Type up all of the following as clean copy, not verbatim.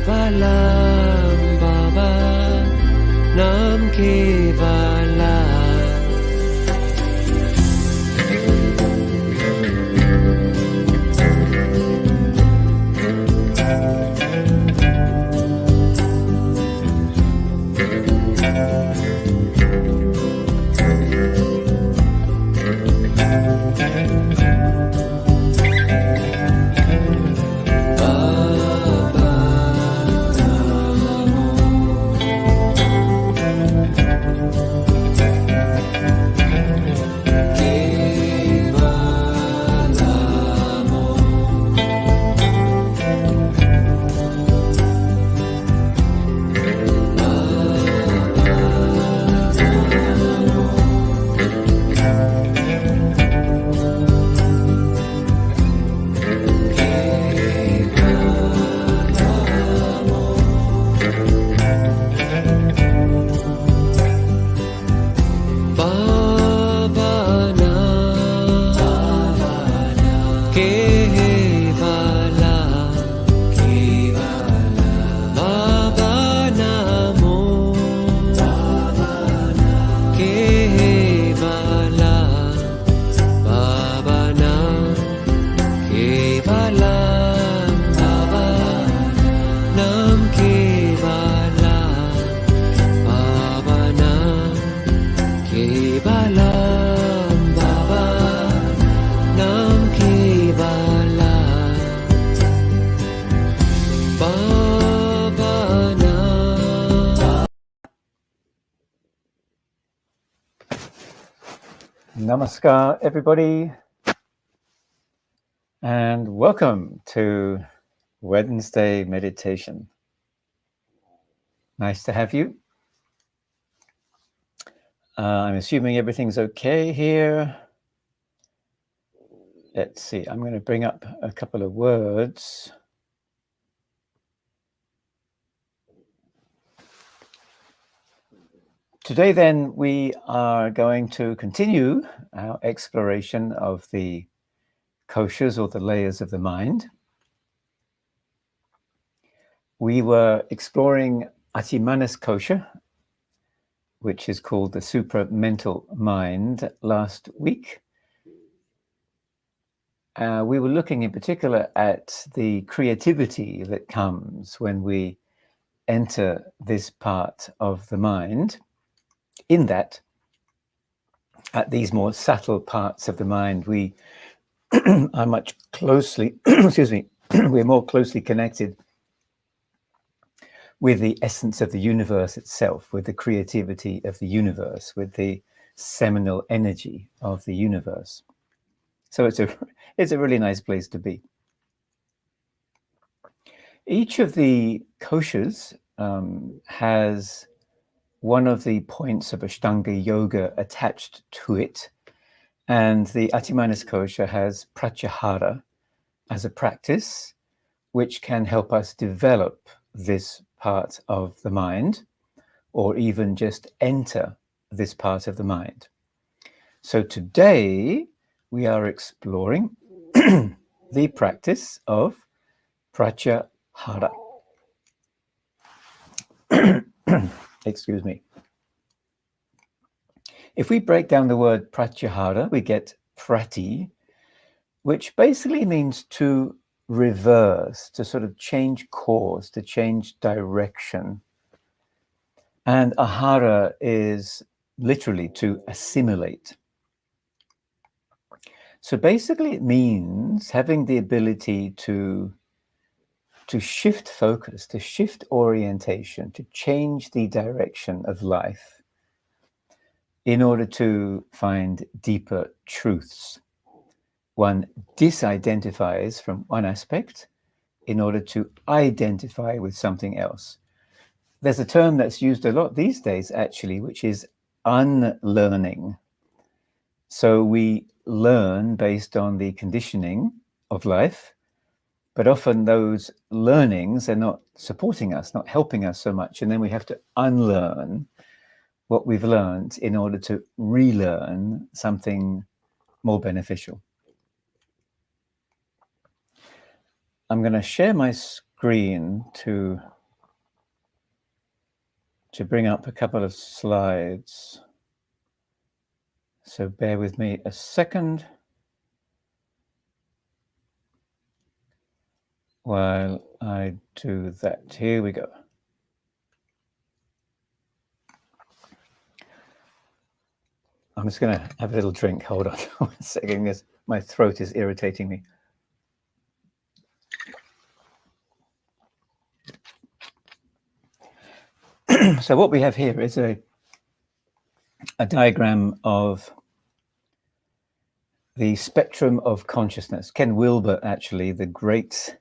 Kevalam Baba Nam Kevalam. Namaskar, everybody, and welcome to Wednesday meditation. Nice to have you. I'm assuming everything's okay here. Let's see, I'm going to bring up a couple of words. Today, then, we are going to continue our exploration of the koshas, or the layers of the mind. We were exploring Atimanas kosha, which is called the supramental mind, last week. We were looking in particular at the creativity that comes when we enter this part of the mind, in that at these more subtle parts of the mind, we are much closely, we're more closely connected with the essence of the universe itself, with the creativity of the universe, with the seminal energy of the universe. So it's a really nice place to be. Each of the koshas has one of the points of Ashtanga yoga attached to it, and the Atimanas kosha has Pratyahara as a practice which can help us develop this part of the mind, or even just enter this part of the mind. So today we are exploring the practice of Pratyahara. Excuse me. If we break down the word Pratyahara, we get prati, which basically means to reverse, to sort of change course, to change direction. And ahara is literally to assimilate. So basically it means having the ability to shift focus, to shift orientation, to change the direction of life in order to find deeper truths. One disidentifies from one aspect in order to identify with something else. There's a term that's used a lot these days, actually, which is unlearning. So we learn based on the conditioning of life, but often those learnings are not supporting us, not helping us so much. And then we have to unlearn what we've learned in order to relearn something more beneficial. I'm going to share my screen to bring up a couple of slides. So bear with me a second while I do that. Here we go. I'm just going to have a little drink. Hold on 1 second, because my throat is irritating me. So what we have here is a diagram of the spectrum of consciousness. Ken Wilber, actually, the great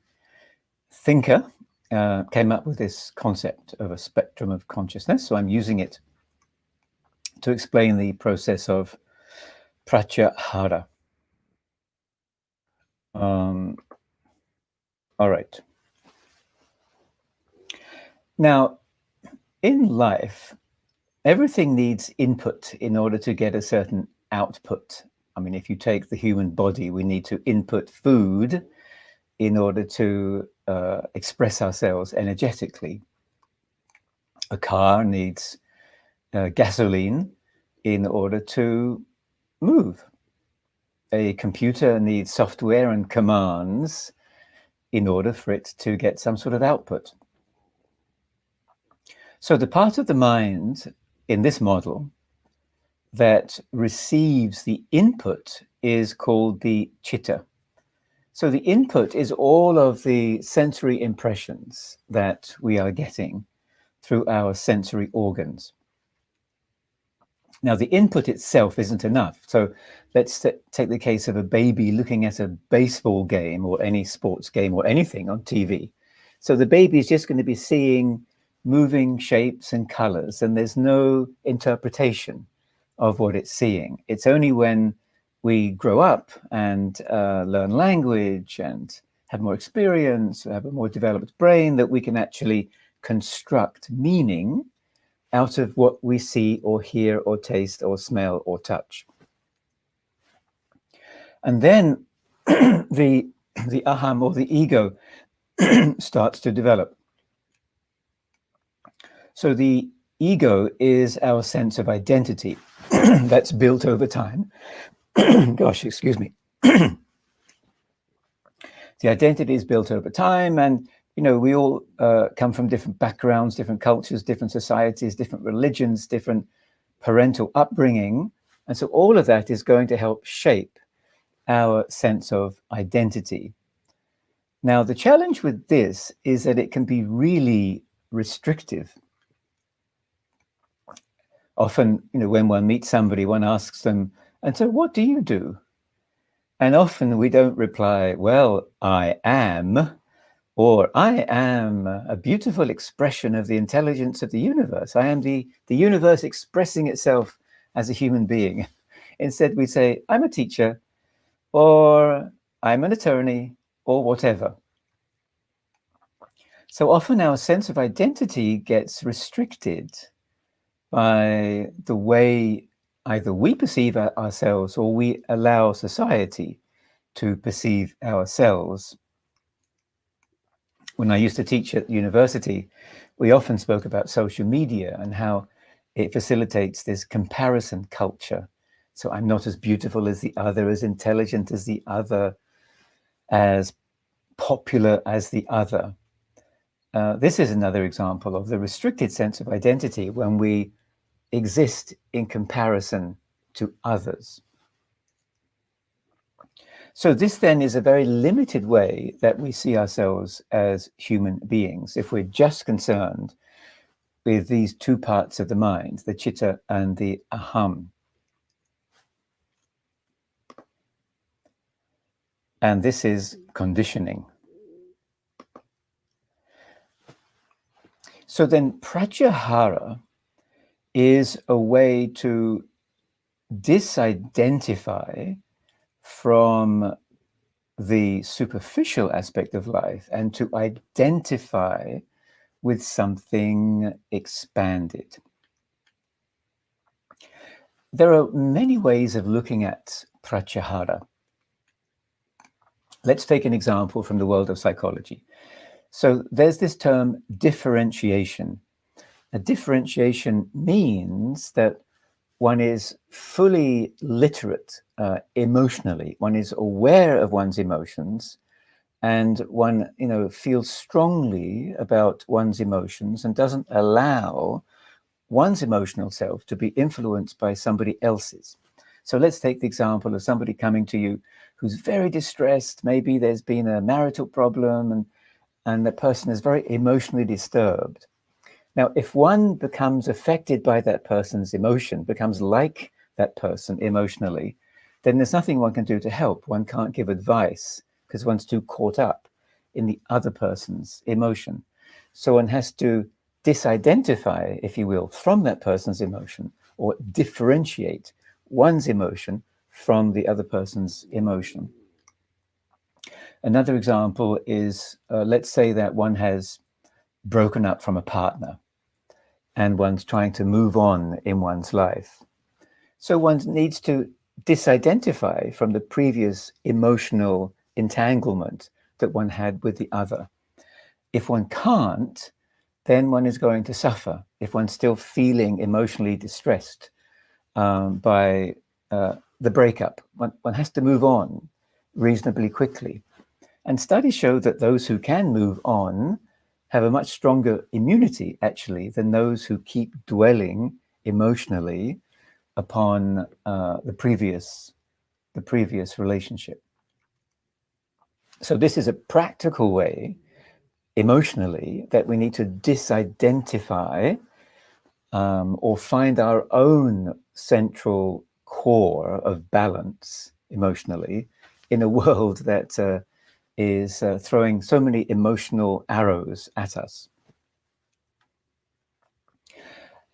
thinker, came up with this concept of a spectrum of consciousness. So I'm using it to explain the process of Pratyahara. All right. Now, in life, everything needs input in order to get a certain output. I mean, if you take the human body, we need to input food in order to express ourselves energetically. A car needs gasoline in order to move. A computer needs software and commands in order for it to get some sort of output. So the part of the mind in this model that receives the input is called the chitta. So the input is all of the sensory impressions that we are getting through our sensory organs. Now, the input itself isn't enough. So let's take the case of a baby looking at a baseball game or any sports game or anything on TV. So the baby is just going to be seeing moving shapes and colors, and there's no interpretation of what it's seeing. It's only when we grow up and learn language and have more experience, have a more developed brain, that we can actually construct meaning out of what we see or hear or taste or smell or touch. And then the aham, or the ego, starts to develop. So the ego is our sense of identity that's built over time. Gosh, excuse me. The identity is built over time, and we all come from different backgrounds, different cultures, different societies, different religions, different parental upbringing. And so all of that is going to help shape our sense of identity. Now, the challenge with this is that it can be really restrictive. Often, when one meets somebody, one asks them, "And so what do you do?" And often we don't reply, "Well, I am," or "I am a beautiful expression of the intelligence of the universe. I am the universe expressing itself as a human being." Instead, we say, "I'm a teacher," or "I'm an attorney," or whatever. So often our sense of identity gets restricted by the way either we perceive ourselves or we allow society to perceive ourselves. When I used to teach at university, we often spoke about social media and how it facilitates this comparison culture. So I'm not as beautiful as the other, as intelligent as the other, as popular as the other. This is another example of the restricted sense of identity when we exist in comparison to others. So this then is a very limited way that we see ourselves as human beings, if we're just concerned with these two parts of the mind, the chitta and the aham. And this is conditioning. So then pratyahara is a way to disidentify from the superficial aspect of life and to identify with something expanded. There are many ways of looking at pratyahara. Let's take an example from the world of psychology. So there's this term differentiation. A differentiation means that one is fully literate emotionally. One is aware of one's emotions, and one, feels strongly about one's emotions and doesn't allow one's emotional self to be influenced by somebody else's. So let's take the example of somebody coming to you who's very distressed. Maybe there's been a marital problem, and the person is very emotionally disturbed. Now, if one becomes affected by that person's emotion, becomes like that person emotionally, then there's nothing one can do to help. One can't give advice because one's too caught up in the other person's emotion. So one has to disidentify, if you will, from that person's emotion, or differentiate one's emotion from the other person's emotion. Another example is, let's say that one has broken up from a partner and one's trying to move on in one's life. So one needs to disidentify from the previous emotional entanglement that one had with the other. If one can't, then one is going to suffer. If one's still feeling emotionally distressed by the breakup, one has to move on reasonably quickly. And studies show that those who can move on have a much stronger immunity, actually, than those who keep dwelling emotionally upon the previous relationship. So this is a practical way, emotionally, that we need to disidentify or find our own central core of balance emotionally in a world that is throwing so many emotional arrows at us.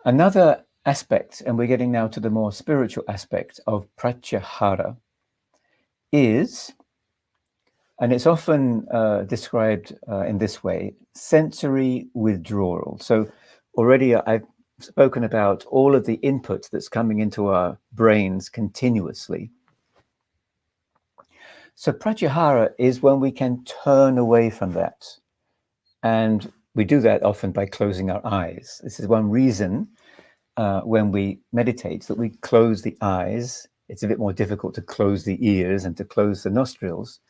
Another aspect, and we're getting now to the more spiritual aspect of Pratyahara, is, and it's often described in this way, sensory withdrawal. So already I've spoken about all of the input that's coming into our brains continuously. So Pratyahara is when we can turn away from that. And we do that often by closing our eyes. This is one reason when we meditate that we close the eyes. It's a bit more difficult to close the ears and to close the nostrils,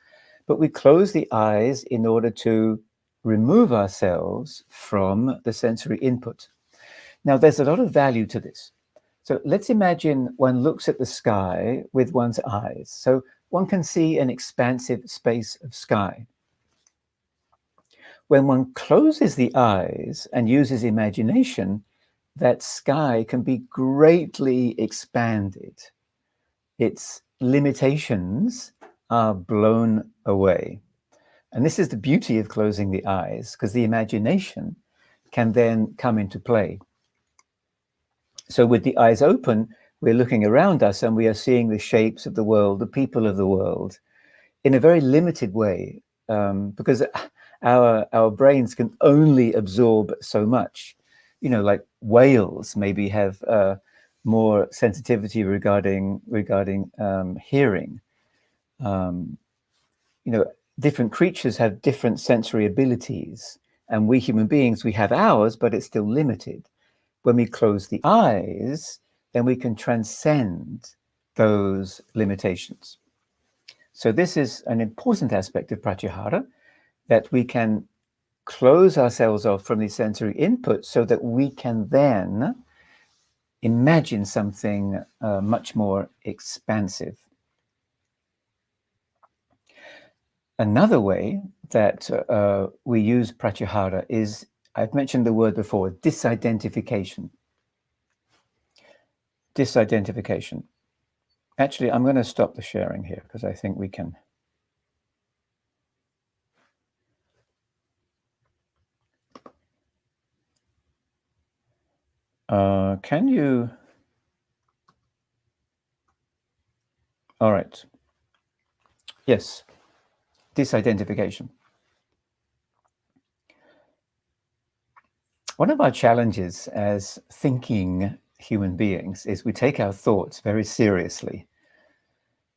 but we close the eyes in order to remove ourselves from the sensory input. Now, there's a lot of value to this. So let's imagine one looks at the sky with one's eyes. So one can see an expansive space of sky. When one closes the eyes and uses imagination, that sky can be greatly expanded. Its limitations are blown away. And this is the beauty of closing the eyes, because the imagination can then come into play. So with the eyes open, we're looking around us and we are seeing the shapes of the world, the people of the world, in a very limited way, because our brains can only absorb so much. Like whales maybe have more sensitivity regarding hearing. Different creatures have different sensory abilities, and we human beings, we have ours, but it's still limited. When we close the eyes, then we can transcend those limitations. So this is an important aspect of Pratyahara, that we can close ourselves off from the sensory input so that we can then imagine something much more expansive. Another way that we use Pratyahara is, I've mentioned the word before, disidentification. Disidentification. Actually, I'm going to stop the sharing here because I think we can. Can you? All right. Yes. Disidentification. One of our challenges as thinking human beings is we take our thoughts very seriously.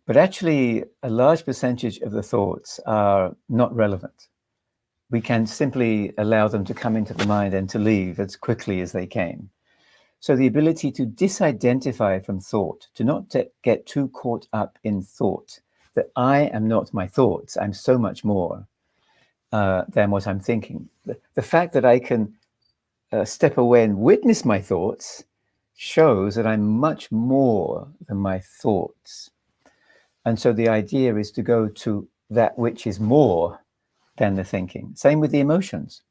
But actually, a large percentage of the thoughts are not relevant. we can simply allow them to come into the mind and to leave as quickly as they came. So the ability to disidentify from thought, to not get too caught up in thought, that I am not my thoughts, I'm so much more than what I'm thinking. The fact that I can step away and witness my thoughts shows that I'm much more than my thoughts. And so the idea is to go to that which is more than the thinking. Same with the emotions.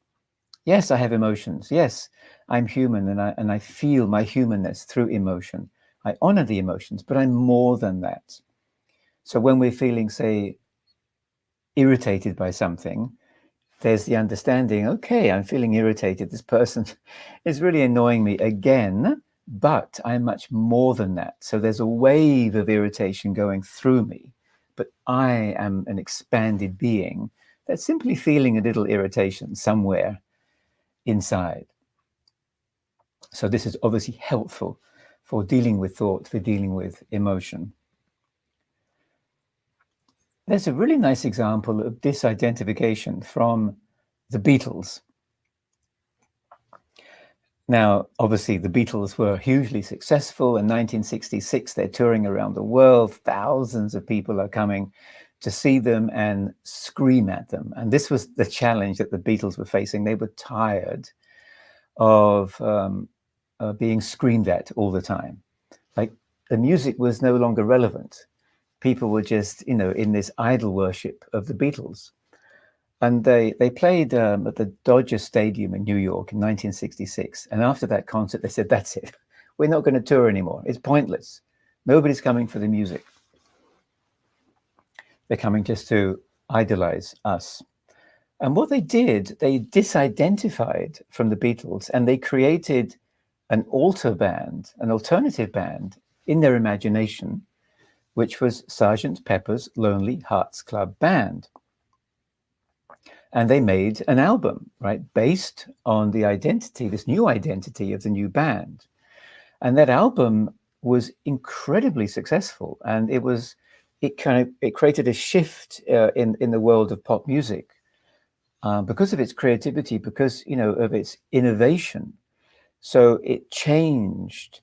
Yes, I have emotions. Yes, I'm human, and I feel my humanness through emotion. I honor the emotions, but I'm more than that. So when we're feeling, say, irritated by something, there's the understanding, okay, I'm feeling irritated. This person is really annoying me again, but I'm much more than that. So there's a wave of irritation going through me, but I am an expanded being that's simply feeling a little irritation somewhere inside. So this is obviously helpful for dealing with thought, for dealing with emotion. There's a really nice example of disidentification from the Beatles. Now, obviously, the Beatles were hugely successful. In 1966, they're touring around the world. Thousands of people are coming to see them and scream at them. And this was the challenge that the Beatles were facing. They were tired of being screamed at all the time. Like, the music was no longer relevant. People were just, in this idol worship of the Beatles. And they played at the Dodger Stadium in New York in 1966. And after that concert, they said, that's it. We're not going to tour anymore. It's pointless. Nobody's coming for the music. They're coming just to idolize us. And what they did, they disidentified from the Beatles, and they created an alter band, an alternative band in their imagination, which was Sgt. Pepper's Lonely Hearts Club Band. And they made an album, right, based on the identity, this new identity of the new band. And that album was incredibly successful, and it created a shift in the world of pop music because of its creativity, because of its innovation. So it changed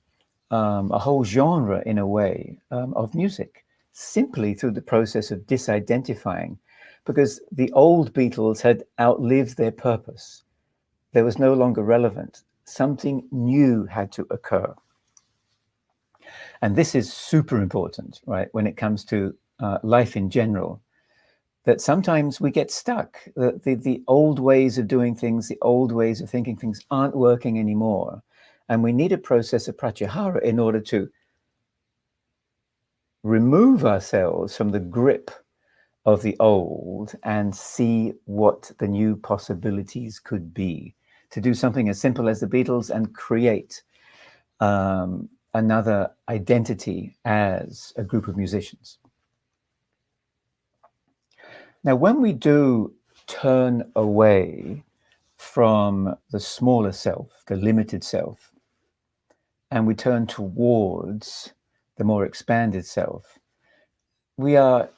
a whole genre in a way of music, simply through the process of disidentifying, because the old Beatles had outlived their purpose. They was no longer relevant. Something new had to occur. And this is super important, right, when it comes to life in general, that sometimes we get stuck. The old ways of doing things, the old ways of thinking things aren't working anymore. And we need a process of pratyahara in order to remove ourselves from the grip of the old and see what the new possibilities could be. To do something as simple as the Beatles and create another identity as a group of musicians. Now, when we do turn away from the smaller self, the limited self, and we turn towards the more expanded self, we are,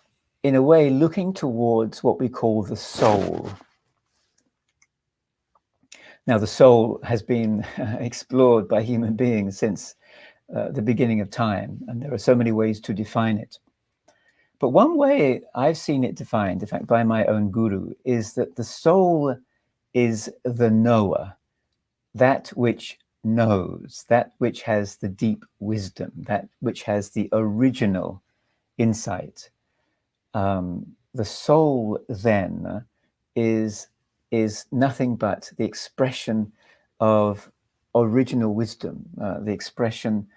in a way, looking towards what we call the soul. Now, the soul has been explored by human beings since the beginning of time, and there are so many ways to define it. But one way I've seen it defined, in fact, by my own guru, is that the soul is the knower, that which knows, that which has the deep wisdom, that which has the original insight. The soul then is nothing but the expression of original wisdom, the expression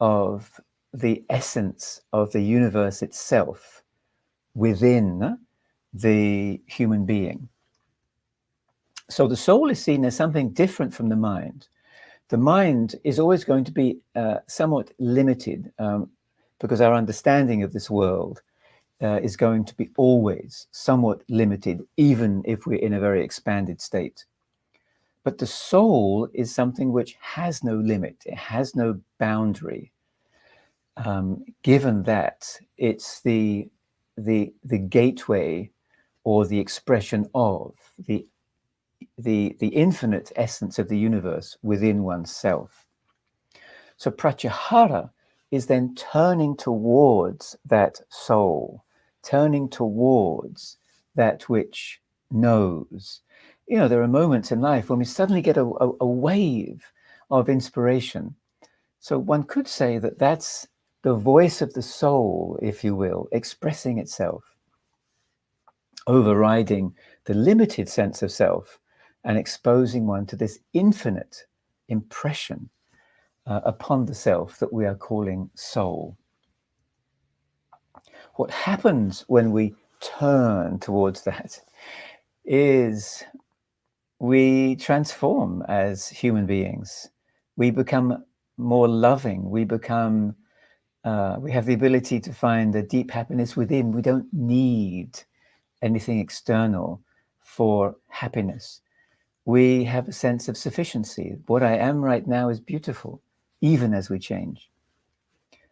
of the essence of the universe itself within the human being. So the soul is seen as something different from the mind. The mind is always going to be somewhat limited because our understanding of this world is going to be always somewhat limited, even if we're in a very expanded state. But the soul is something which has no limit, it has no boundary, given that it's the gateway or the expression of the infinite essence of the universe within oneself. So pratyahara is then turning towards that soul, turning towards that which knows. There are moments in life when we suddenly get a wave of inspiration. So one could say that that's the voice of the soul, if you will, expressing itself, overriding the limited sense of self and exposing one to this infinite impression upon the self that we are calling soul. What happens when we turn towards that is we transform as human beings. We become more loving. We have the ability to find a deep happiness within. We don't need anything external for happiness. We have a sense of sufficiency. What I am right now is beautiful, even as we change.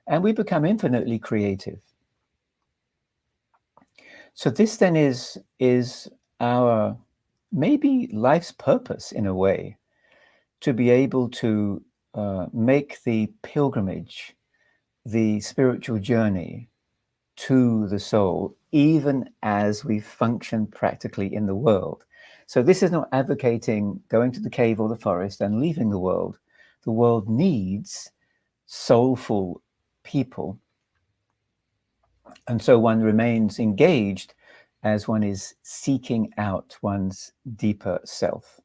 And we become infinitely creative. So this then is our maybe life's purpose in a way, to be able to make the pilgrimage, the spiritual journey to the soul, even as we function practically in the world. So this is not advocating going to the cave or the forest and leaving the world. The world needs soulful people. And so one remains engaged as one is seeking out one's deeper self.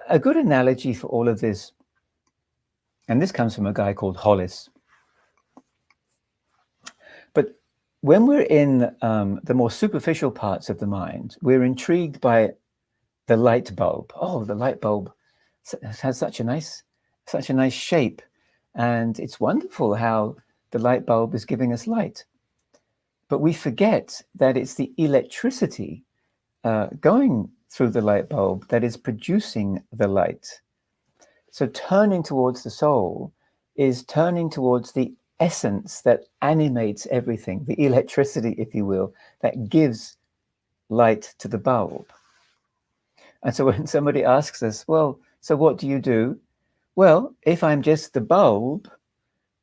A good analogy for all of this, and this comes from a guy called Hollis, but when we're in the more superficial parts of the mind, we're intrigued by the light bulb. Oh, the light bulb has such a nice shape, and it's wonderful how the light bulb is giving us light. But we forget that it's the electricity going through the light bulb that is producing the light. So turning towards the soul is turning towards the essence that animates everything, the electricity, if you will, that gives light to the bulb. And so when somebody asks us, well, so what do you do? Well, if I'm just the bulb,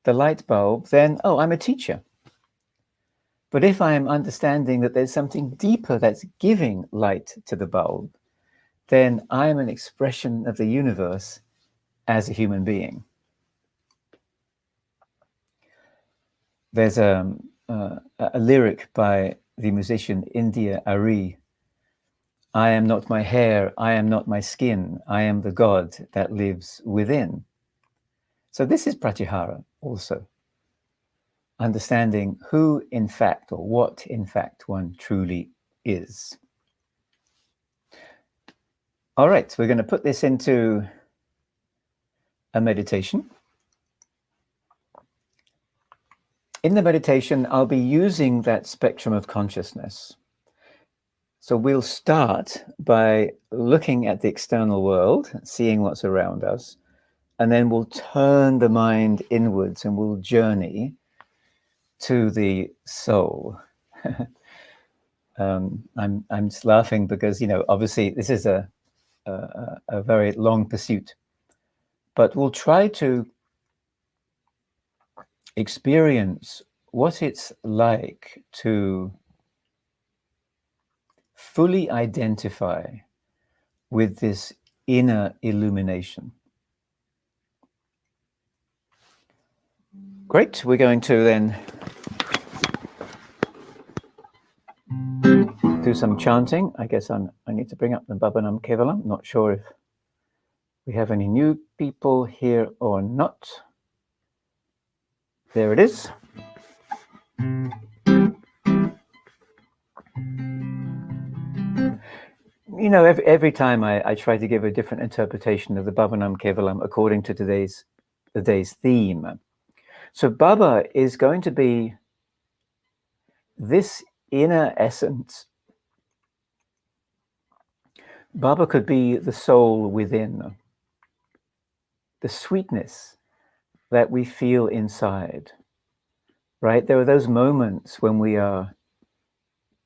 the light bulb, then, I'm a teacher. But if I am understanding that there's something deeper that's giving light to the bulb, then I am an expression of the universe as a human being. There's a lyric by the musician India Ari. I am not my hair, I am not my skin, I am the God that lives within. So this is pratyahara also. Understanding who in fact, or what in fact one truly is. All right, we're going to put this into a meditation. In the meditation, I'll be using that spectrum of consciousness. So we'll start by looking at the external world, seeing what's around us, and then we'll turn the mind inwards and we'll journey to the soul. I'm just laughing because, obviously this is a very long pursuit, but we'll try to experience what it's like to fully identify with this inner illumination. Great, we're going to then do some chanting. I guess I need to bring up the Bhavanam Kevalam. Not sure if we have any new people here or not. There it is. Every time I try to give a different interpretation of the Bhavanam Kevalam according to today's theme. So Baba is going to be this inner essence. Baba could be the soul within, the sweetness that we feel inside, right? There are those moments when we are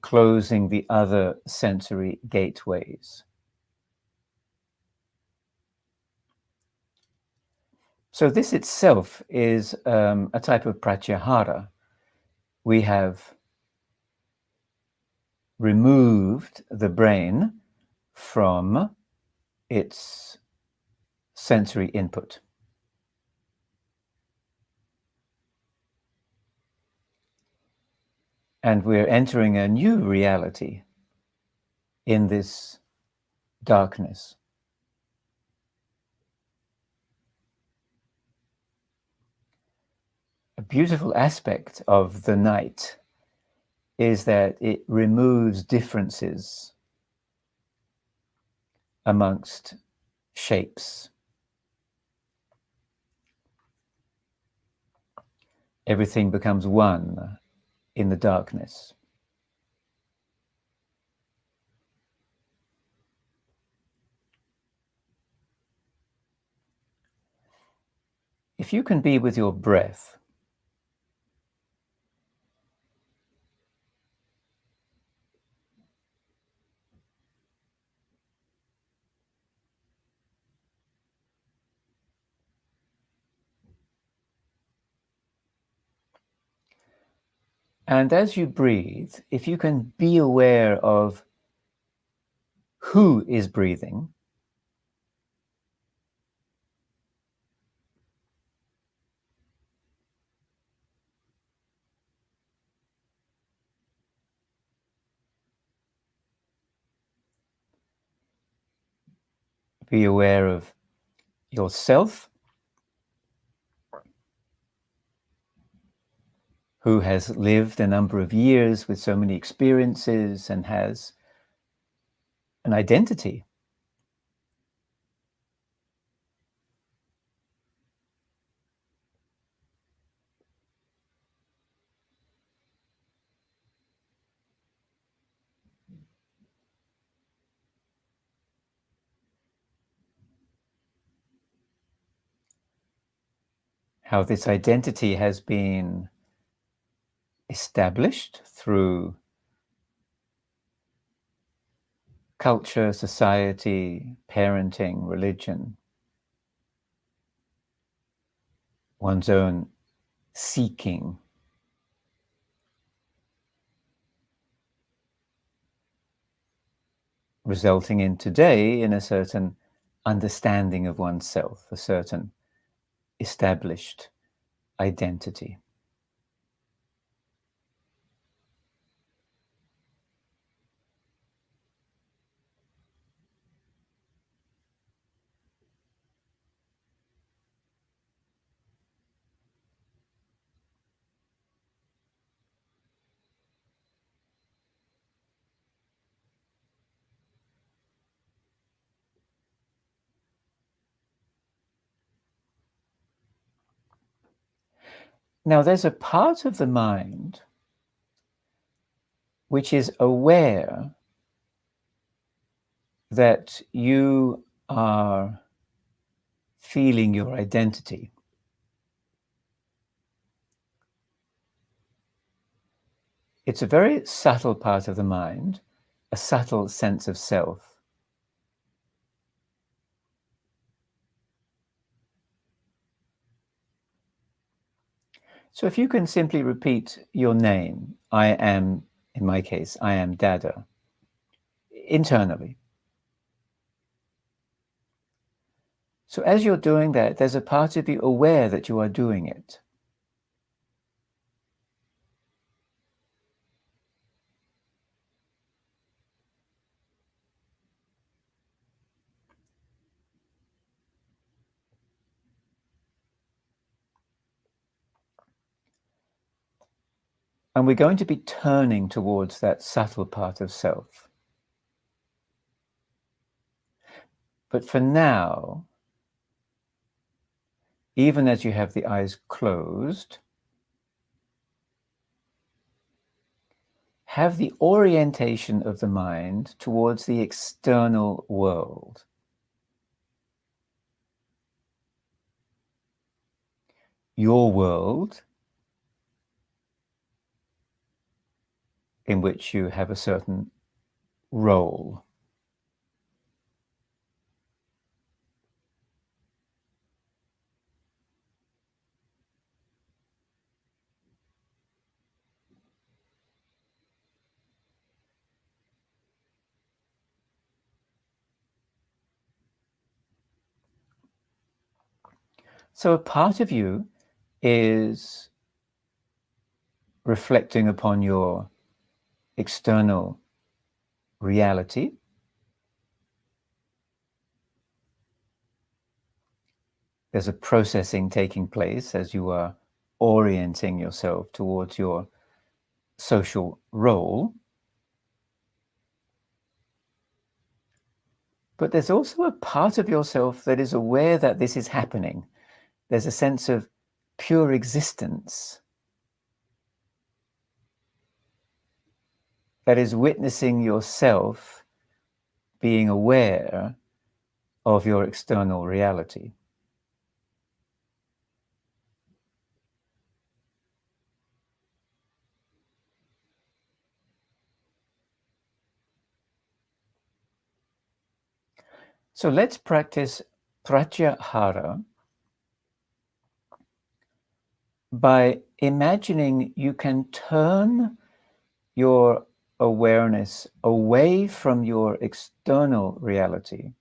closing the other sensory gateways. So this itself is a type of pratyahara. We have removed the brain from its sensory input. And we're entering a new reality in this darkness. A beautiful aspect of the night is that it removes differences amongst shapes. Everything becomes one in the darkness. If you can be with your breath, and as you breathe, if you can be aware of who is breathing, be aware of yourself, who has lived a number of years with so many experiences and has an identity. How this identity has been established through culture, society, parenting, religion, one's own seeking. Resulting in today in a certain understanding of oneself, a certain established identity. Now, there's a part of the mind which is aware that you are feeling your identity. It's a very subtle part of the mind, a subtle sense of self. So if you can simply repeat your name, I am, in my case, I am Dada, internally. So as you're doing that, there's a part of you aware that you are doing it. And we're going to be turning towards that subtle part of self. But for now, even as you have the eyes closed, have the orientation of the mind towards the external world. Your world in which you have a certain role. So a part of you is reflecting upon your external reality. There's a processing taking place as you are orienting yourself towards your social role. But there's also a part of yourself that is aware that this is happening. There's a sense of pure existence that is witnessing yourself being aware of your external reality. So let's practice Pratyahara by imagining you can turn your awareness away from your external reality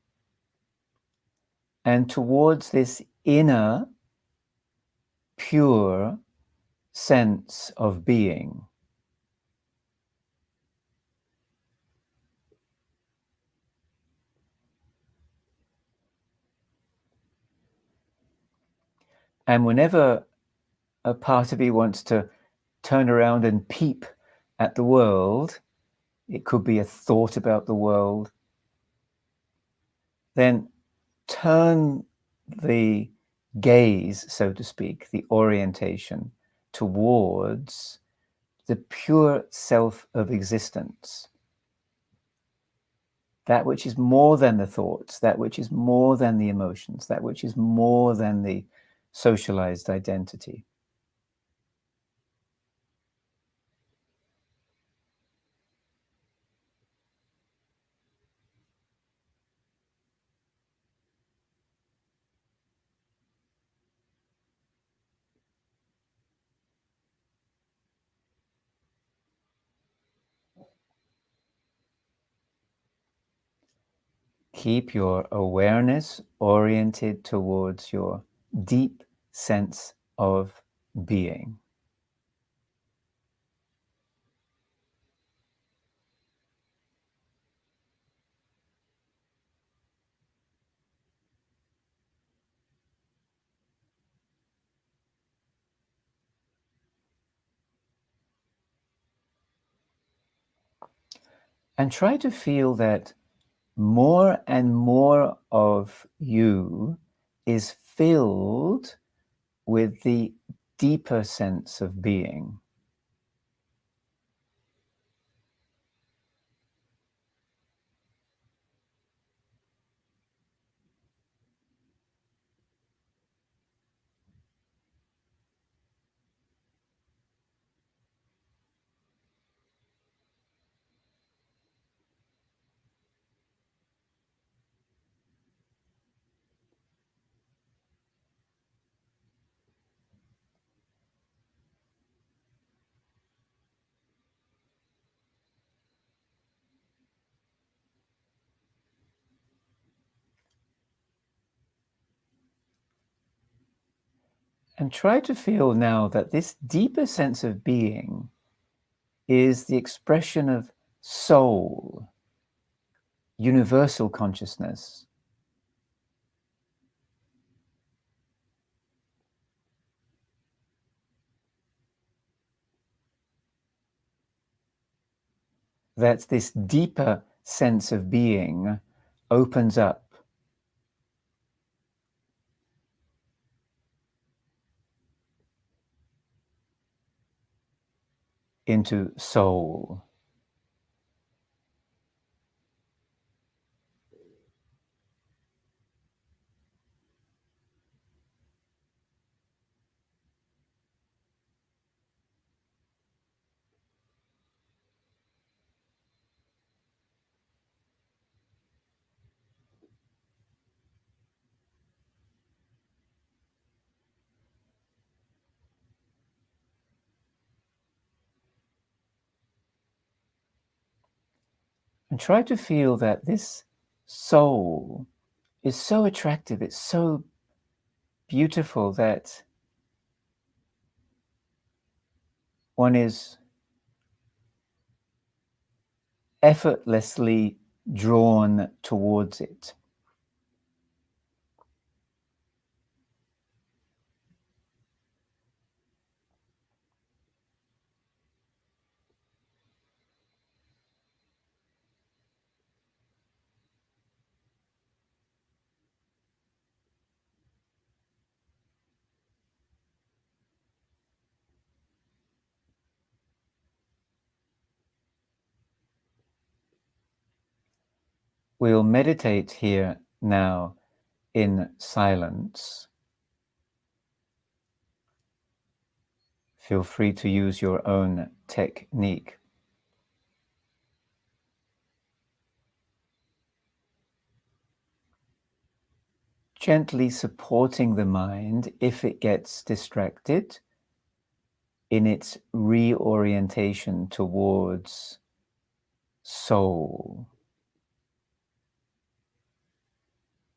and towards this inner, pure sense of being. And whenever a part of you wants to turn around and peep at the world, it could be a thought about the world, then turn the gaze, so to speak, the orientation towards the pure self of existence. That which is more than the thoughts, that which is more than the emotions, that which is more than the socialized identity. Keep your awareness oriented towards your deep sense of being. And try to feel that more and more of you is filled with the deeper sense of being. And try to feel now that this deeper sense of being is the expression of soul, universal consciousness. That this deeper sense of being opens up into soul. And try to feel that this soul is so attractive, it's so beautiful that one is effortlessly drawn towards it. We'll meditate here now in silence. Feel free to use your own technique. Gently supporting the mind if it gets distracted in its reorientation towards soul,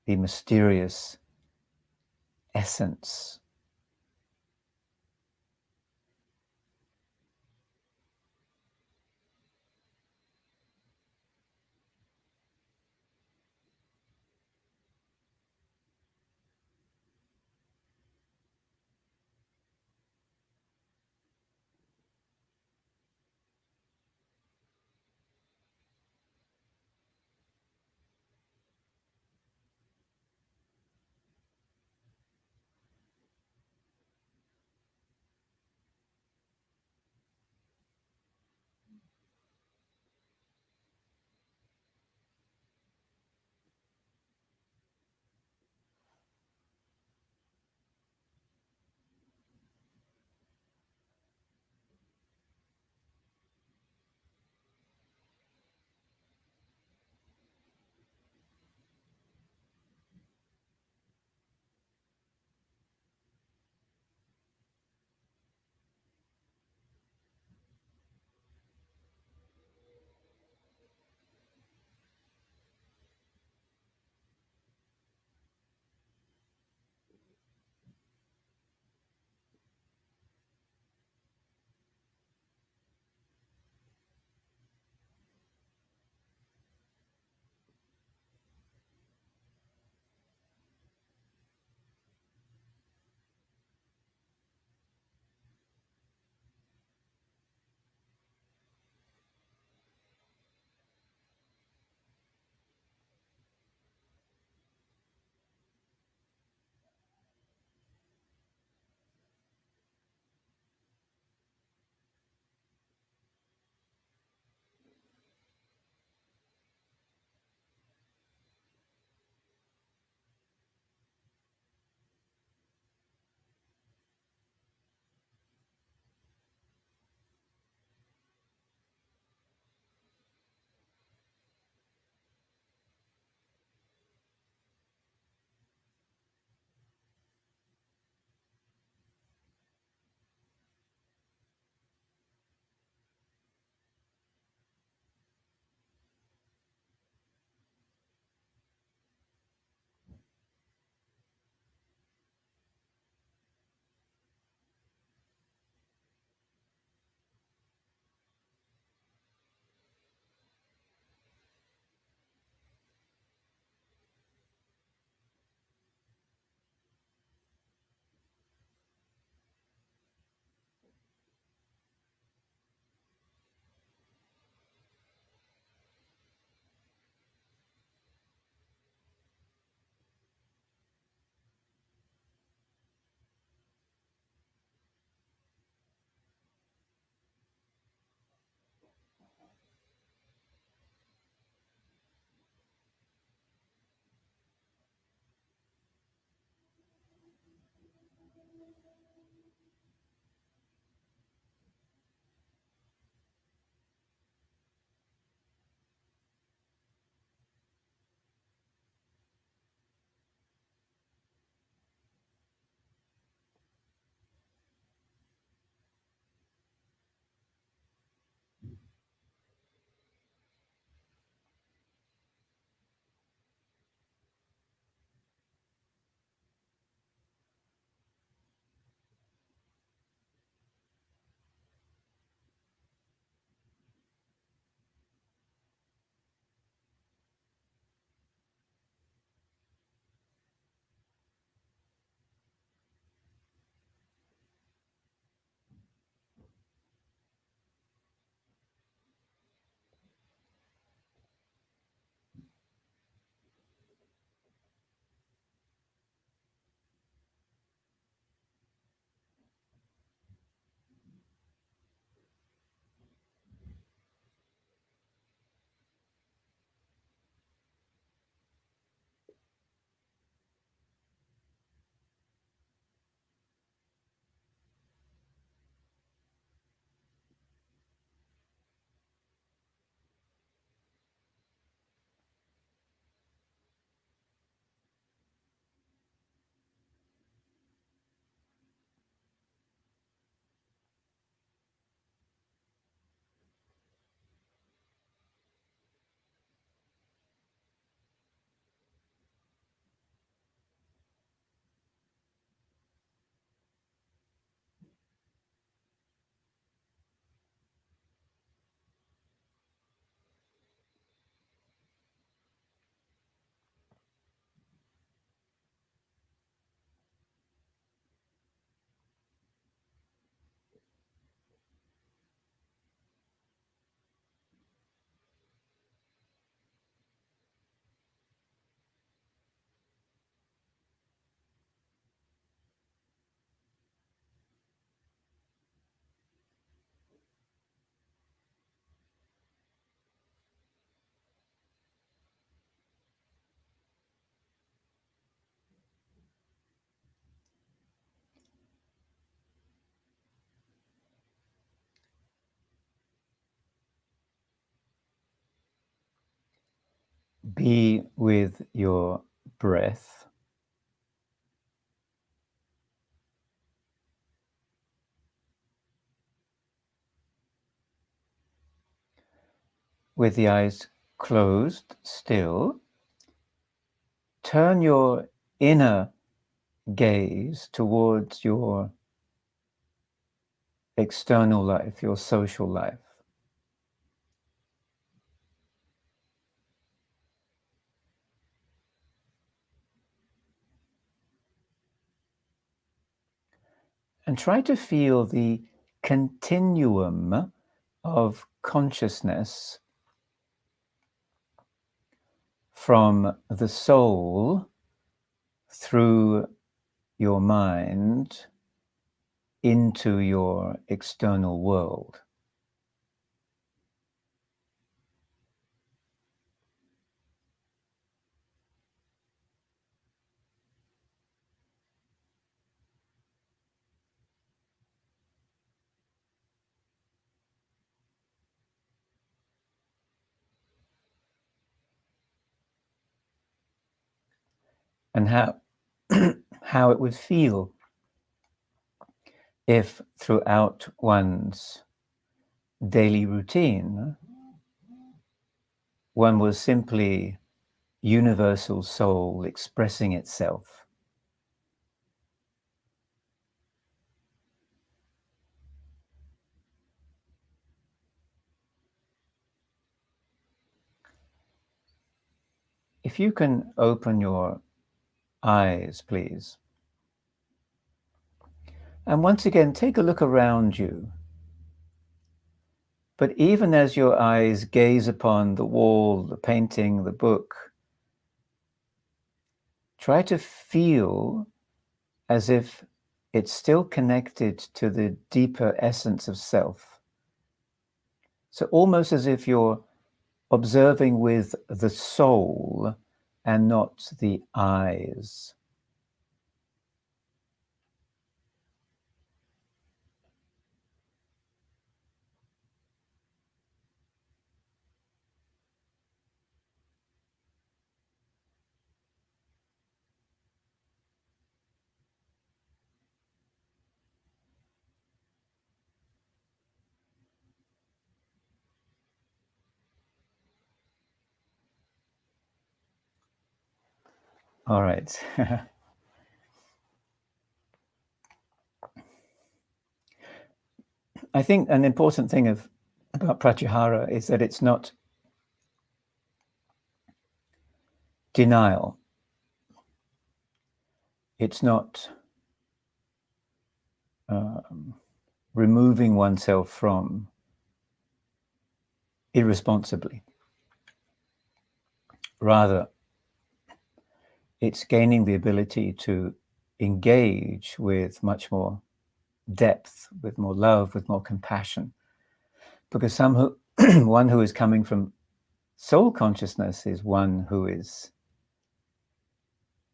the mysterious essence. be with your breath. With the eyes closed still, turn your inner gaze towards your external life, your social life. And try to feel the continuum of consciousness from the soul through your mind into your external world. And how it would feel if throughout one's daily routine, one was simply universal soul expressing itself. If you can open your eyes, please. And once again, take a look around you. But even as your eyes gaze upon the wall, the painting, the book, try to feel as if it's still connected to the deeper essence of self. So almost as if you're observing with the soul and not the eyes. All right. I think an important thing about Pratyahara is that it's not denial. It's not removing oneself from irresponsibly. Rather, it's gaining the ability to engage with much more depth, with more love, with more compassion. Because one who is coming from soul consciousness is one who is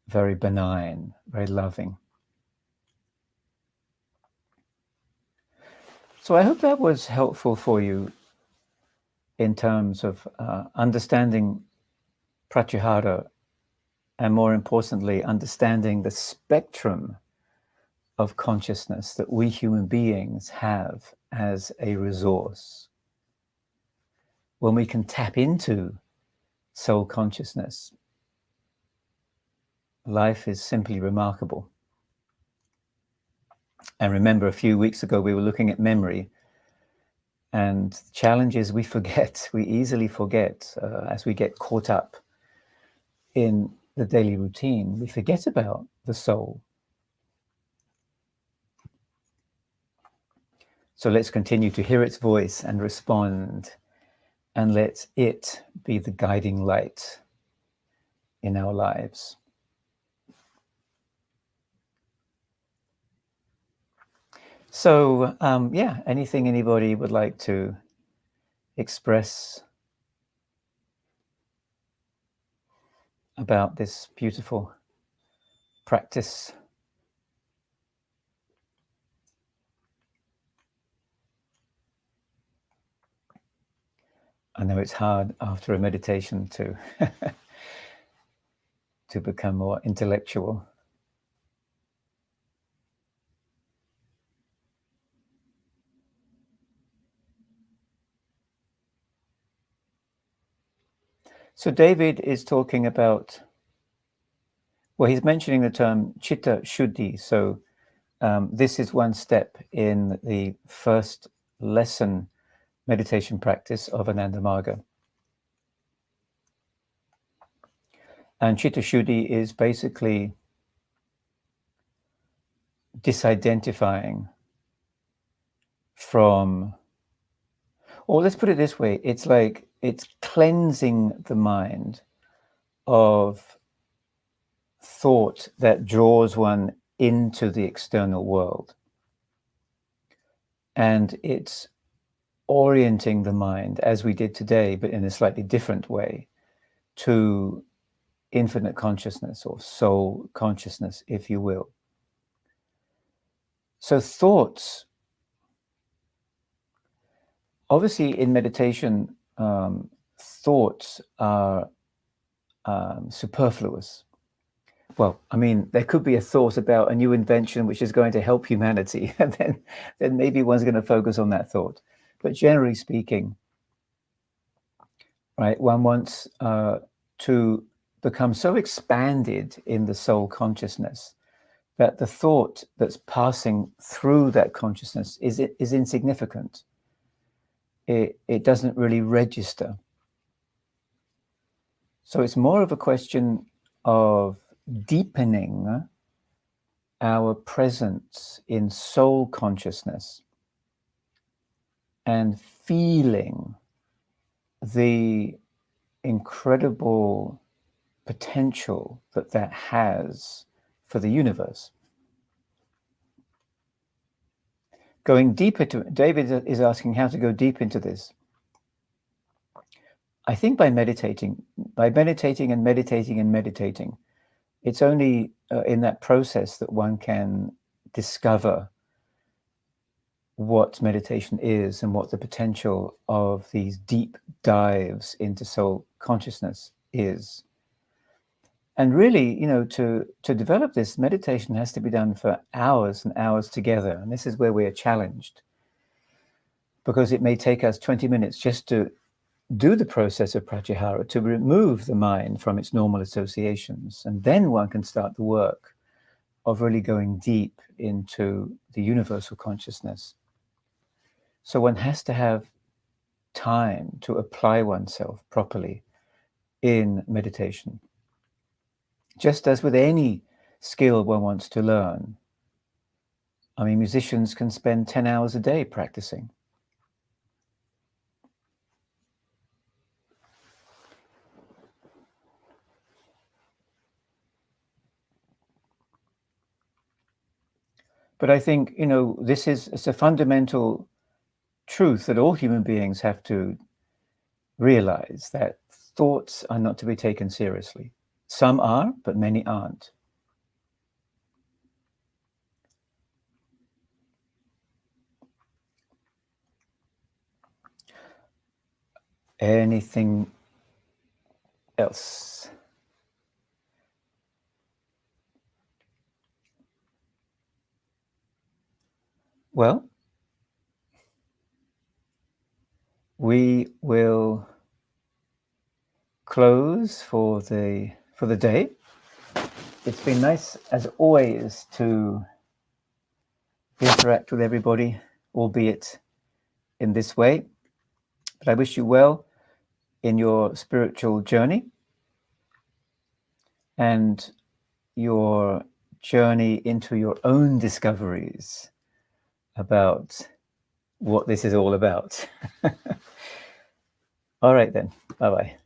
very benign, very loving. So I hope that was helpful for you in terms of understanding Pratyahara, and more importantly, understanding the spectrum of consciousness that we human beings have as a resource. When we can tap into soul consciousness, life is simply remarkable. And remember, a few weeks ago, we were looking at memory, and challenges we forget, we easily forget as we get caught up in the daily routine. We forget about the soul. So let's continue to hear its voice and respond, and let it be the guiding light in our lives. So, yeah, anything anybody would like to express about this beautiful practice? I know it's hard after a meditation to to become more intellectual. So David is talking about, well, he's mentioning the term chitta shuddhi. So this is one step in the first lesson meditation practice of Ananda Marga. And chitta shuddhi is basically disidentifying from, or let's put it this way, it's like it's cleansing the mind of thought that draws one into the external world. And it's orienting the mind, as we did today, but in a slightly different way, to infinite consciousness or soul consciousness, if you will. So thoughts, obviously in meditation, thoughts are superfluous. Well, I mean, there could be a thought about a new invention which is going to help humanity, and then maybe one's going to focus on that thought. But generally speaking, right, one wants to become so expanded in the soul consciousness that the thought that's passing through that consciousness is insignificant. It doesn't really register. So it's more of a question of deepening our presence in soul consciousness and feeling the incredible potential that has for the universe. Going deeper to it, David is asking how to go deep into this. I think by meditating and meditating and meditating. It's only in that process that one can discover what meditation is and what the potential of these deep dives into soul consciousness is. And really, you know, to develop this, meditation has to be done for hours and hours together. And this is where we are challenged, because it may take us 20 minutes just to do the process of pratyahara, to remove the mind from its normal associations. And then one can start the work of really going deep into the universal consciousness. So one has to have time to apply oneself properly in meditation. Just as with any skill one wants to learn. I mean, musicians can spend 10 hours a day practicing. But I think, you know, it's a fundamental truth that all human beings have to realize, that thoughts are not to be taken seriously. Some are, but many aren't. Anything else? Well, we will close for the day. It's been nice, as always, to interact with everybody, albeit in this way. But I wish you well in your spiritual journey and your journey into your own discoveries about what this is all about. All right then. Bye-bye.